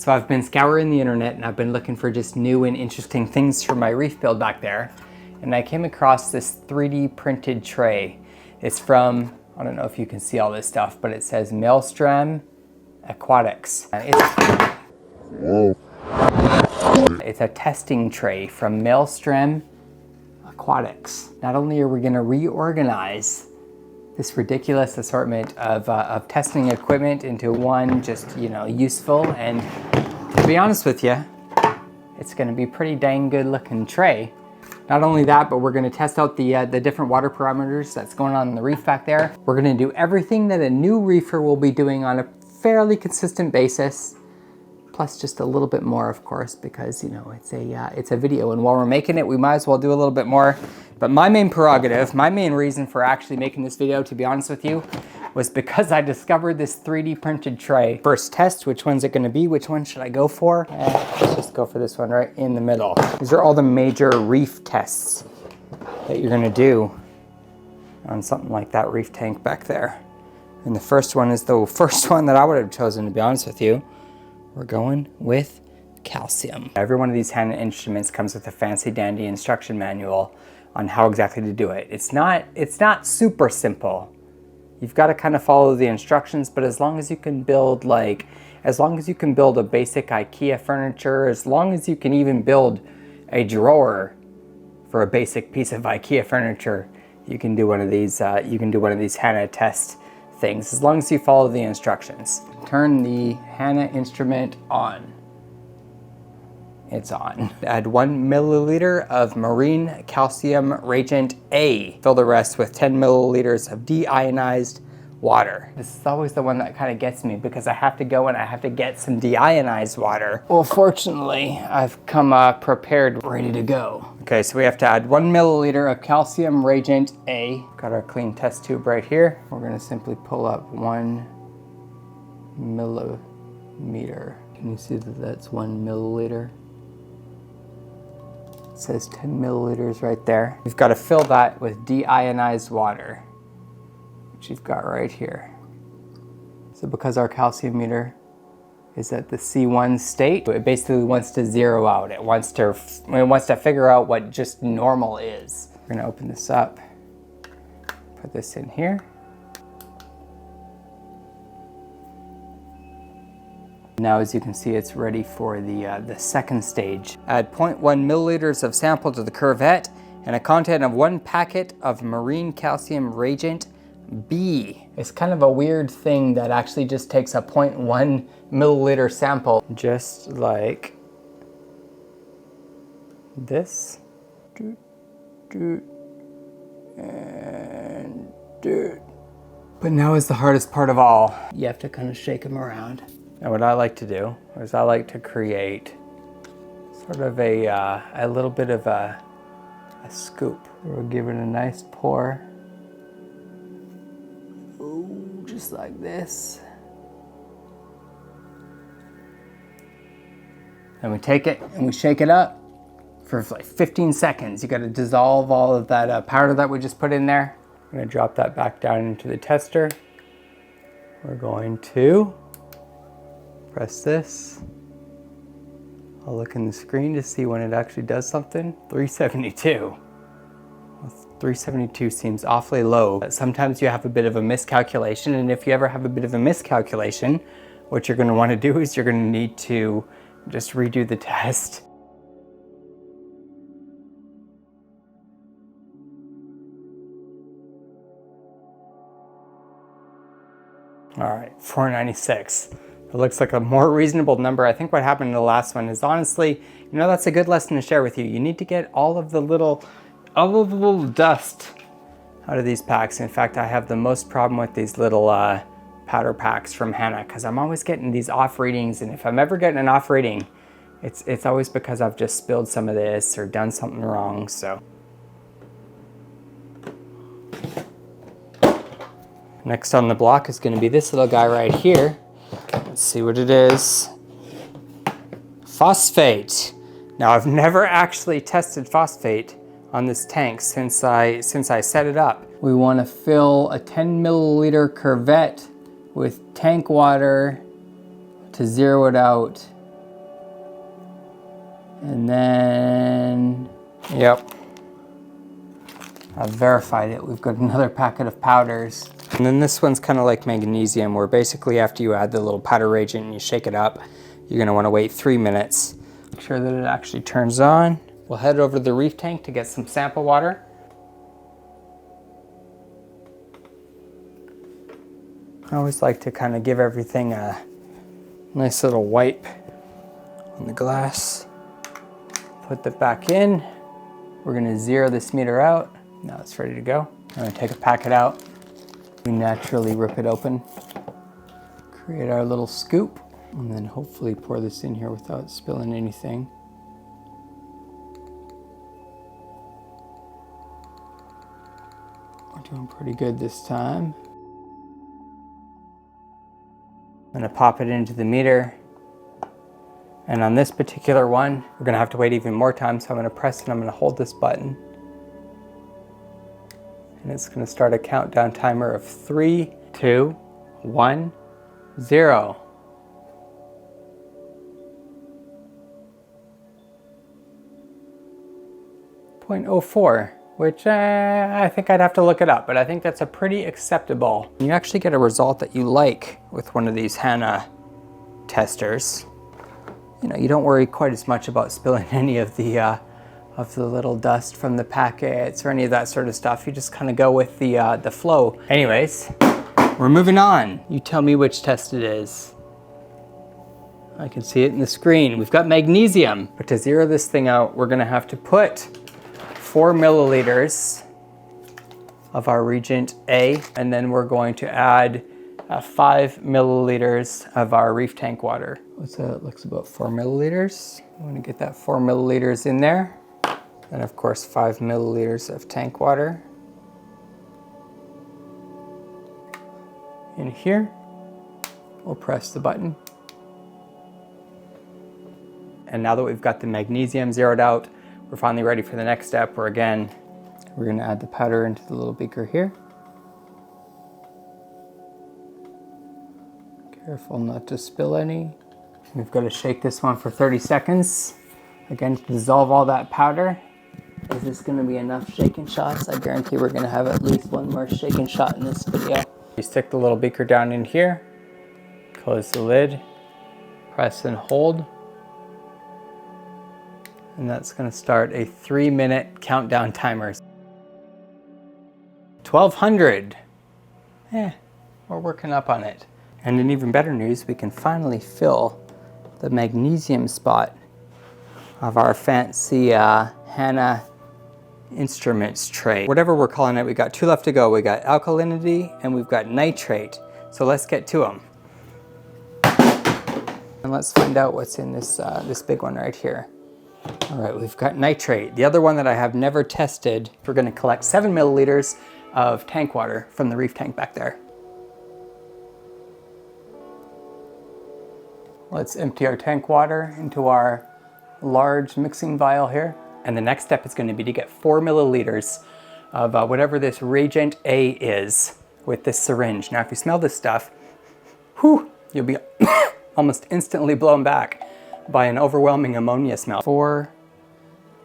So I've been scouring the internet and I've been looking for just new and interesting things for my reef build back there. And I came across this 3D printed tray. It's from, I don't know if you can see all this stuff, but it says Maelstrom Aquatics. It's a testing tray from Maelstrom Aquatics. Not only are we gonna reorganize this ridiculous assortment of testing equipment into one just, useful, and to be honest with you, it's gonna be pretty dang good looking tray. Not only that, but we're gonna test out the different water parameters that's going on in the reef back there. We're gonna do everything that a new reefer will be doing on a fairly consistent basis, plus just a little bit more, of course, because it's a video, and while we're making it, we might as well do a little bit more. But my main prerogative, my main reason for actually making this video, to be honest with you, was because I discovered this 3D printed tray. First test, which one's it gonna be? Which one should I go for? Let's just go for this one right in the middle. These are all the major reef tests that you're gonna do on something like that reef tank back there. And the first one is the first one that I would have chosen, to be honest with you. We're going with calcium. Every one of these Hanna instruments comes with a fancy dandy instruction manual on how exactly to do it. It's not super simple. You've got to kind of follow the instructions, but as long as you can build a basic IKEA furniture, as long as you can even build a drawer for a basic piece of IKEA furniture, you can do one of these Hanna test things, as long as you follow the instructions. Turn the Hanna instrument on. It's on. Add 1 milliliter of marine calcium reagent A. Fill the rest with 10 milliliters of deionized water. This is always the one that kind of gets me, because I have to go and I have to get some deionized water. Well, fortunately, I've come prepared, ready to go. Okay, so we have to add 1 milliliter of calcium reagent A. Got our clean test tube right here. We're gonna simply pull up 1 millimeter. Can you see that that's 1 milliliter? It says 10 milliliters right there. We've got to fill that with deionized water, which you've got right here. So because our calcium meter is at the C1 state, it basically wants to zero out. It wants to figure out what just normal is. We're gonna open this up, put this in here. Now, as you can see, it's ready for the second stage. Add 0.1 milliliters of sample to the curvette and a content of 1 packet of marine calcium reagent B. It's kind of a weird thing that actually just takes a 0.1 milliliter sample, just like this. But now is the hardest part of all. You have to kind of shake them around. And what I like to do is I like to create sort of a little bit of a scoop. We'll give it a nice pour. Ooh, just like this. And we take it and we shake it up for like 15 seconds. You got to dissolve all of that powder that we just put in there. I'm going to drop that back down into the tester. We're going to press this. I'll look in the screen to see when it actually does something. 372. 372 seems awfully low. Sometimes you have a bit of a miscalculation, and if you ever have a bit of a miscalculation, what you're going to want to do is you're going to need to just redo the test. All right, 496. It looks like a more reasonable number. I think what happened in the last one is, honestly, that's a good lesson to share with you. You need to get all of the little dust out of these packs. In fact, I have the most problem with these little powder packs from Hanna, because I'm always getting these off readings, and if I'm ever getting an off reading, it's always because I've just spilled some of this or done something wrong. So next on the block is going to be this little guy right here. Let's see what it is. Phosphate. Now, I've never actually tested phosphate on this tank since I set it up. We want to fill a 10 milliliter curvette with tank water to zero it out And then, yep, I've verified it. We've got another packet of powders. And then this one's kind of like magnesium, where basically after you add the little powder reagent and you shake it up, you're gonna wanna wait 3 minutes. Make sure that it actually turns on. We'll head over to the reef tank to get some sample water. I always like to kind of give everything a nice little wipe on the glass. Put that back in. We're gonna zero this meter out. Now it's ready to go. I'm gonna take a packet out. We naturally rip it open. Create our little scoop, and then hopefully pour this in here without spilling anything. We're doing pretty good this time. I'm gonna pop it into the meter. And on this particular one, we're gonna have to wait even more time, so I'm gonna press and I'm gonna hold this button. And it's gonna start a countdown timer of 3, 2, 1, 0. .04, which I think I'd have to look it up, but I think that's a pretty acceptable. You actually get a result that you like with one of these Hanna testers. You know, you don't worry quite as much about spilling any of the little dust from the packets or any of that sort of stuff. You just kind of go with the flow. Anyways, we're moving on. You tell me which test it is. I can see it in the screen. We've got magnesium, but to zero this thing out, we're gonna have to put 4 milliliters of our reagent A, and then we're going to add 5 milliliters of our reef tank water. What's that? It looks about 4 milliliters. I'm gonna get that 4 milliliters in there. And of course, 5 milliliters of tank water in here. We'll press the button. And now that we've got the magnesium zeroed out, we're finally ready for the next step, where again, we're gonna add the powder into the little beaker here. Careful not to spill any. We've got to shake this one for 30 seconds. Again, to dissolve all that powder. Is this gonna be enough shaking shots? I guarantee we're gonna have at least one more shaking shot in this video. You stick the little beaker down in here, close the lid, press and hold. And that's gonna start a 3-minute countdown timer. 1200. We're working up on it. And in even better news, we can finally fill the magnesium spot of our fancy Hanna instruments tray. Whatever we're calling it, we got 2 left to go. We got alkalinity and we've got nitrate. So let's get to them. And let's find out what's in this, this big one right here. All right, we've got nitrate. The other one that I have never tested, we're gonna collect 7 milliliters of tank water from the reef tank back there. Let's empty our tank water into our large mixing vial here. And the next step is gonna be to get 4 milliliters of whatever this reagent A is with this syringe. Now, if you smell this stuff, whew, you'll be almost instantly blown back by an overwhelming ammonia smell. 4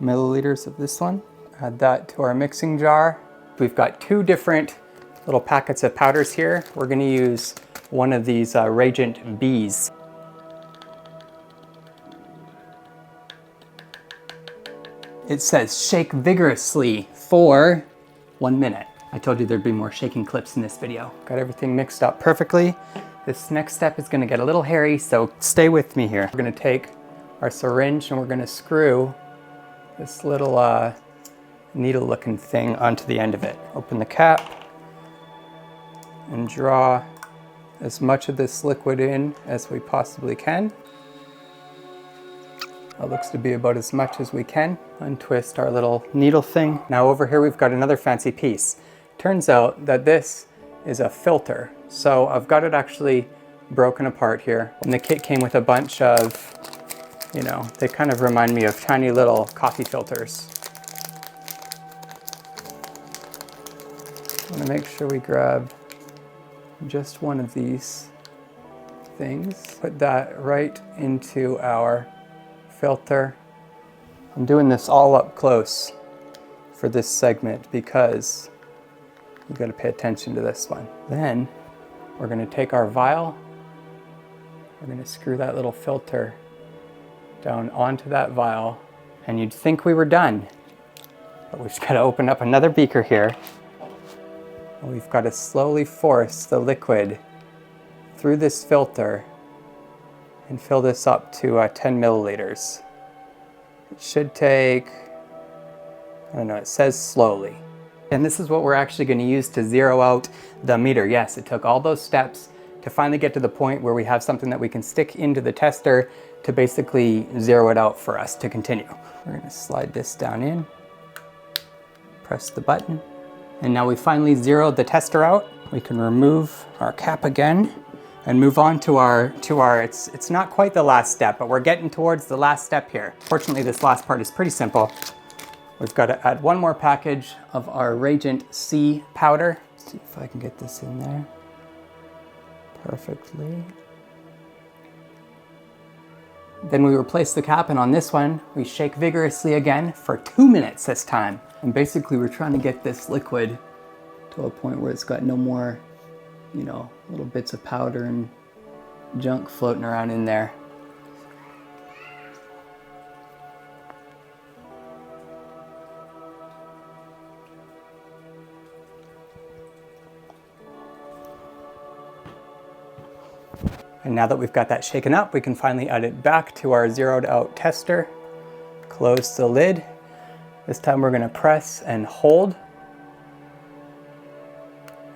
milliliters of this one. Add that to our mixing jar. We've got 2 different little packets of powders here. We're gonna use one of these reagent Bs. It says shake vigorously for 1 minute. I told you there'd be more shaking clips in this video. Got everything mixed up perfectly. This next step is gonna get a little hairy, so stay with me here. We're gonna take our syringe and we're gonna screw this little needle looking thing onto the end of it. Open the cap and draw as much of this liquid in as we possibly can. That looks to be about as much as we can. Untwist our little needle thing. Now over here we've got another fancy piece. Turns out that this is a filter. So I've got it actually broken apart here. And the kit came with a bunch of, you know, they kind of remind me of tiny little coffee filters. I want to make sure we grab just one of these things. Put that right into our filter I'm doing this all up close for this segment because you got to pay attention to this one. Then we're going to take our vial, we're going to screw that little filter down onto that vial, and you'd think we were done, but we've just got to open up another beaker here, and we've got to slowly force the liquid through this filter and fill this up to 10 milliliters. It should take, I don't know, it says slowly. And this is what we're actually going to use to zero out the meter. Yes, it took all those steps to finally get to the point where we have something that we can stick into the tester to basically zero it out for us to continue. We're going to slide this down in, press the button, and now we finally zeroed the tester out. We can remove our cap again and move on to our, it's not quite the last step, but we're getting towards the last step here. Fortunately, this last part is pretty simple. We've got to add one more package of our Radiant C powder. Let's see if I can get this in there perfectly. Then we replace the cap, and on this one, we shake vigorously again for 2 minutes this time. And basically we're trying to get this liquid to a point where it's got no more, you know, little bits of powder and junk floating around in there. And now that we've got that shaken up, we can finally add it back to our zeroed out tester. Close the lid. This time we're going to press and hold.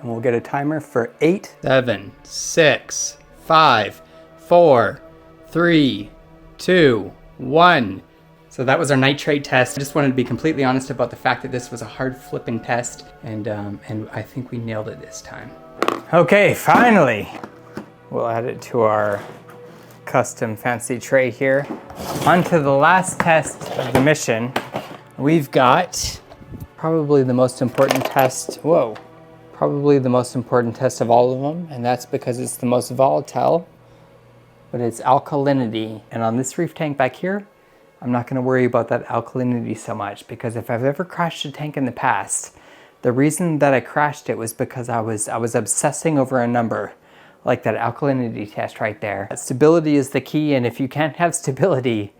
And we'll get a timer for 8, 7, 6, 5, 4, 3, 2, 1. So that was our nitrate test. I just wanted to be completely honest about the fact that this was a hard flipping test, and I think we nailed it this time. Okay, finally, we'll add it to our custom fancy tray here. On to the last test of the mission. We've got probably the most important test, probably the most important test of all of them, and that's because it's the most volatile, but it's alkalinity. And on this reef tank back here, I'm not gonna worry about that alkalinity so much, because if I've ever crashed a tank in the past, the reason that I crashed it was because I was obsessing over a number, like that alkalinity test right there. Stability is the key, and if you can't have stability,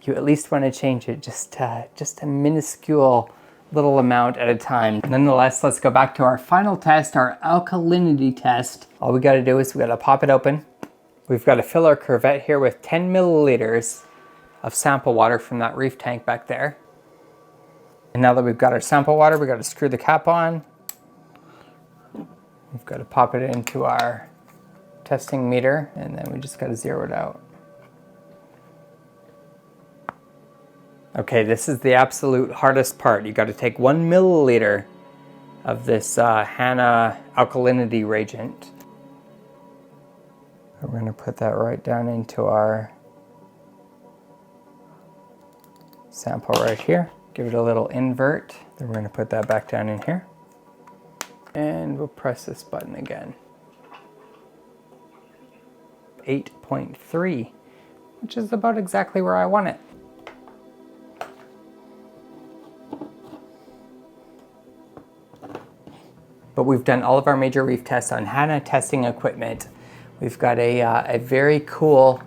you at least want to change it just a minuscule little amount at a time. Nonetheless, let's go back to our final test, our alkalinity test. All we got to do is we got to pop it open. We've got to fill our cuvette here with 10 milliliters of sample water from that reef tank back there. And now that we've got our sample water, we got to screw the cap on. We've got to pop it into our testing meter, and then we just got to zero it out. Okay, this is the absolute hardest part. You got to take 1 milliliter of this Hanna alkalinity reagent. We're going to put that right down into our sample right here. Give it a little invert. Then we're going to put that back down in here. And we'll press this button again. 8.3, which is about exactly where I want it. But we've done all of our major reef tests on Hanna testing equipment. We've got a very cool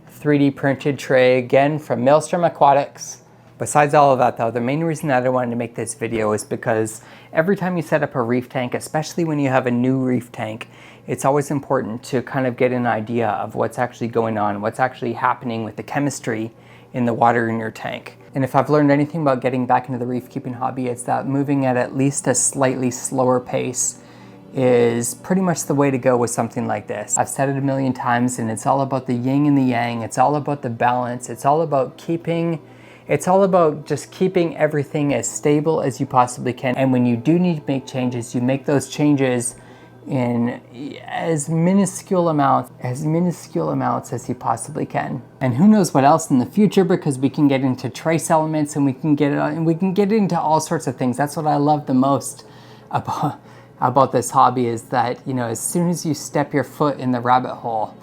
3D printed tray, again from Maelstrom Aquatics. Besides all of that though, the main reason that I wanted to make this video is because every time you set up a reef tank, especially when you have a new reef tank, it's always important to kind of get an idea of what's actually going on, what's actually happening with the chemistry in the water in your tank. And if I've learned anything about getting back into the reef keeping hobby, it's that moving at least a slightly slower pace is pretty much the way to go with something like this. I've said it a million times, and it's all about the yin and the yang. It's all about the balance. It's all about just keeping everything as stable as you possibly can. And when you do need to make changes, you make those changes in as minuscule amounts as you possibly can. And who knows what else in the future, because we can get into trace elements, and we can get into all sorts of things. That's what I love the most about this hobby, is that, you know, as soon as you step your foot in the rabbit hole,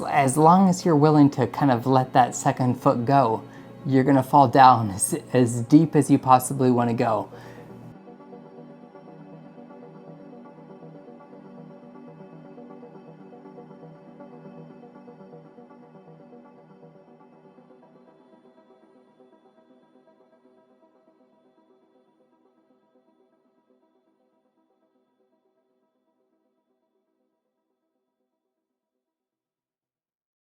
as long as you're willing to kind of let that second foot go, you're gonna fall down as deep as you possibly wanna go.